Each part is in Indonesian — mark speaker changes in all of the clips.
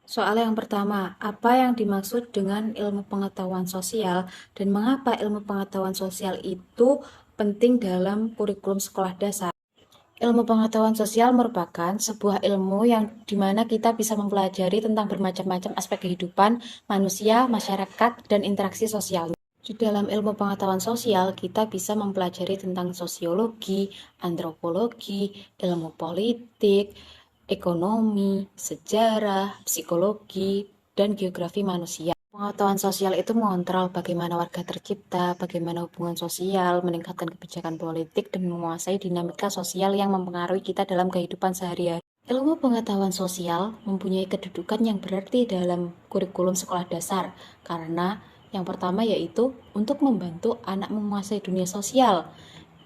Speaker 1: Soal yang pertama, apa yang dimaksud dengan ilmu pengetahuan sosial dan mengapa ilmu pengetahuan sosial itu penting dalam kurikulum sekolah dasar? Ilmu pengetahuan sosial merupakan sebuah ilmu yang dimana kita bisa mempelajari tentang bermacam-macam aspek kehidupan manusia, masyarakat, dan interaksi sosial. Di dalam ilmu pengetahuan sosial, kita bisa mempelajari tentang sosiologi, antropologi, ilmu politik, ekonomi, sejarah, psikologi, dan geografi manusia. Pengetahuan sosial itu mengontrol bagaimana warga tercipta, bagaimana hubungan sosial, meningkatkan kebijakan politik, dan menguasai dinamika sosial yang mempengaruhi kita dalam kehidupan sehari-hari. Ilmu pengetahuan sosial mempunyai kedudukan yang berarti dalam kurikulum sekolah dasar, karena yang pertama yaitu untuk membantu anak menguasai dunia sosial.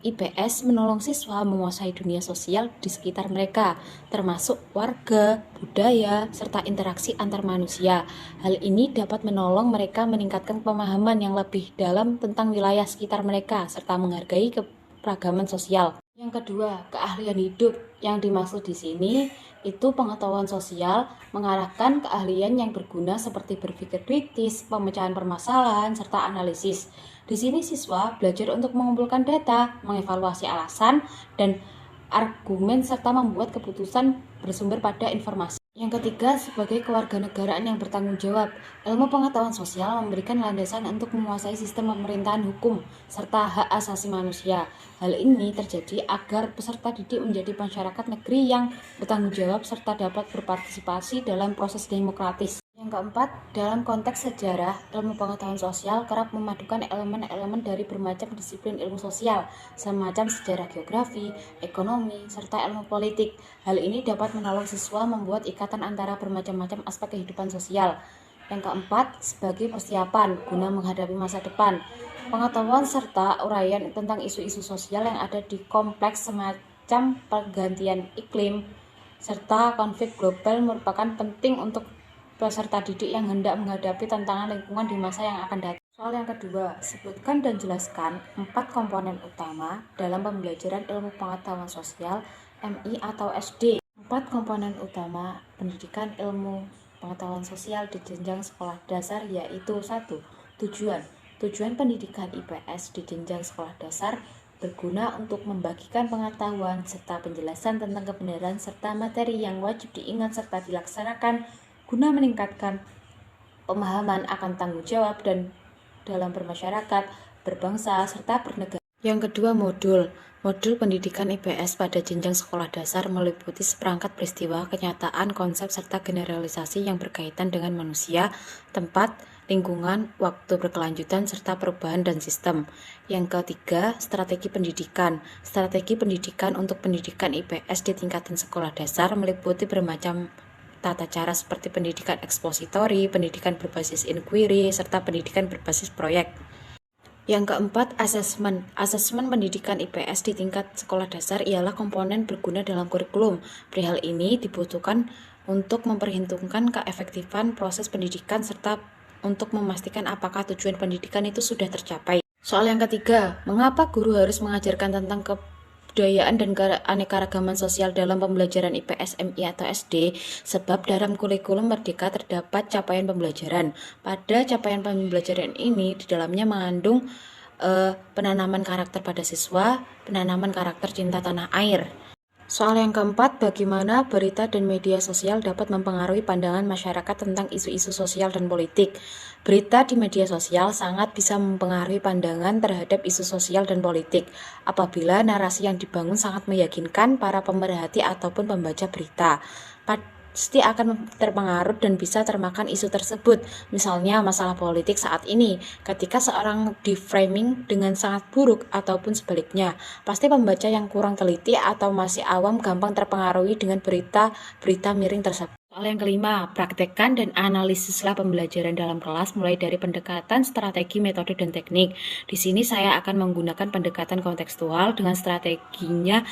Speaker 1: IPS menolong siswa menguasai dunia sosial di sekitar mereka, termasuk warga, budaya, serta interaksi antar manusia. Hal ini dapat menolong mereka meningkatkan pemahaman yang lebih dalam tentang wilayah sekitar mereka, serta menghargai keberagaman sosial. Yang kedua, keahlian hidup. Yang dimaksud di sini itu pengetahuan sosial mengarahkan keahlian yang berguna seperti berpikir kritis, pemecahan permasalahan, serta analisis. Di sini siswa belajar untuk mengumpulkan data, mengevaluasi alasan, dan argumen serta membuat keputusan bersumber pada informasi. Yang ketiga, sebagai kewarganegaraan yang bertanggung jawab, ilmu pengetahuan sosial memberikan landasan untuk menguasai sistem pemerintahan hukum serta hak asasi manusia. Hal ini terjadi agar peserta didik menjadi masyarakat negeri yang bertanggung jawab serta dapat berpartisipasi dalam proses demokratis. Yang keempat, dalam konteks sejarah, ilmu pengetahuan sosial kerap memadukan elemen-elemen dari bermacam disiplin ilmu sosial, semacam sejarah geografi, ekonomi, serta ilmu politik. Hal ini dapat menolong siswa membuat ikatan antara bermacam-macam aspek kehidupan sosial. Yang keempat, sebagai persiapan guna menghadapi masa depan, pengetahuan serta uraian tentang isu-isu sosial yang ada di kompleks semacam pergantian iklim serta konflik global merupakan penting untuk peserta didik yang hendak menghadapi tantangan lingkungan di masa yang akan datang. Soal yang kedua, sebutkan dan jelaskan 4 komponen utama dalam pembelajaran ilmu pengetahuan sosial MI atau SD. 4 komponen utama pendidikan ilmu pengetahuan sosial di jenjang sekolah dasar yaitu 1. Tujuan. Tujuan pendidikan IPS di jenjang sekolah dasar berguna untuk membagikan pengetahuan serta penjelasan tentang kebenaran serta materi yang wajib diingat serta dilaksanakan guna meningkatkan pemahaman akan tanggung jawab dan dalam bermasyarakat, berbangsa, serta bernegara. Yang kedua, modul. Modul pendidikan IPS pada jenjang sekolah dasar meliputi seperangkat peristiwa, kenyataan, konsep, serta generalisasi yang berkaitan dengan manusia, tempat, lingkungan, waktu berkelanjutan, serta perubahan dan sistem. Yang ketiga, strategi pendidikan. Strategi pendidikan untuk pendidikan IPS di tingkatan sekolah dasar meliputi bermacam tata cara seperti pendidikan ekspositori, pendidikan berbasis inquiry, serta pendidikan berbasis proyek. Yang keempat, asesmen. Asesmen pendidikan IPS di tingkat sekolah dasar ialah komponen berguna dalam kurikulum. Perihal ini dibutuhkan untuk memperhitungkan keefektifan proses pendidikan serta untuk memastikan apakah tujuan pendidikan itu sudah tercapai. Soal yang ketiga, mengapa guru harus mengajarkan tentang kebudayaan dan keanekaragaman sosial dalam pembelajaran IPS, MI, atau SD? Sebab dalam kurikulum Merdeka terdapat capaian pembelajaran. Pada capaian pembelajaran ini, di dalamnya mengandung penanaman karakter pada siswa, penanaman karakter cinta tanah air. Soal yang keempat, bagaimana berita dan media sosial dapat mempengaruhi pandangan masyarakat tentang isu-isu sosial dan politik. Berita di media sosial sangat bisa mempengaruhi pandangan terhadap isu sosial dan politik apabila narasi yang dibangun sangat meyakinkan para pemerhati ataupun pembaca berita. Pasti akan terpengaruh dan bisa termakan isu tersebut. Misalnya masalah politik saat ini, ketika seorang di-framing dengan sangat buruk ataupun sebaliknya, pasti pembaca yang kurang teliti atau masih awam gampang terpengaruhi dengan berita miring tersebut. Soal yang kelima, praktekkan dan analisislah pembelajaran dalam kelas mulai dari pendekatan strategi, metode, dan teknik. Di sini saya akan menggunakan pendekatan kontekstual dengan strateginya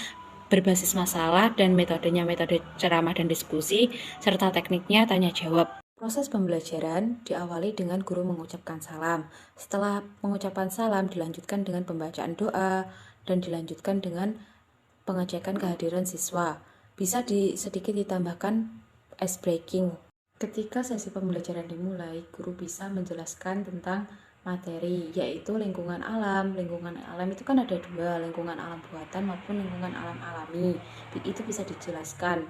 Speaker 1: berbasis masalah dan metodenya metode ceramah dan diskusi, serta tekniknya tanya jawab. Proses pembelajaran diawali dengan guru mengucapkan salam. Setelah pengucapan salam dilanjutkan dengan pembacaan doa dan dilanjutkan dengan pengecekan kehadiran siswa. Bisa sedikit ditambahkan ice breaking. Ketika sesi pembelajaran dimulai, guru bisa menjelaskan tentang materi, yaitu lingkungan alam. Lingkungan alam itu kan ada dua, lingkungan alam buatan maupun lingkungan alam alami. Itu bisa dijelaskan.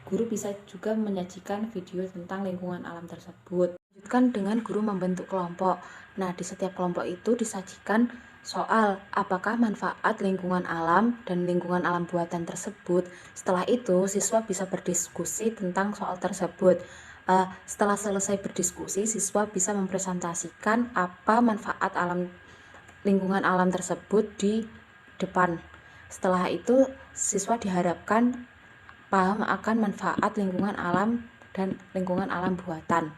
Speaker 1: Guru bisa juga menyajikan video tentang lingkungan alam tersebut. Lanjutkan dengan guru membentuk kelompok. Nah, di setiap kelompok itu disajikan soal apakah manfaat lingkungan alam dan lingkungan alam buatan tersebut. Setelah itu, siswa bisa berdiskusi tentang soal tersebut. Setelah selesai berdiskusi, siswa bisa mempresentasikan apa manfaat lingkungan alam tersebut di depan. Setelah itu, siswa diharapkan paham akan manfaat lingkungan alam dan lingkungan alam buatan.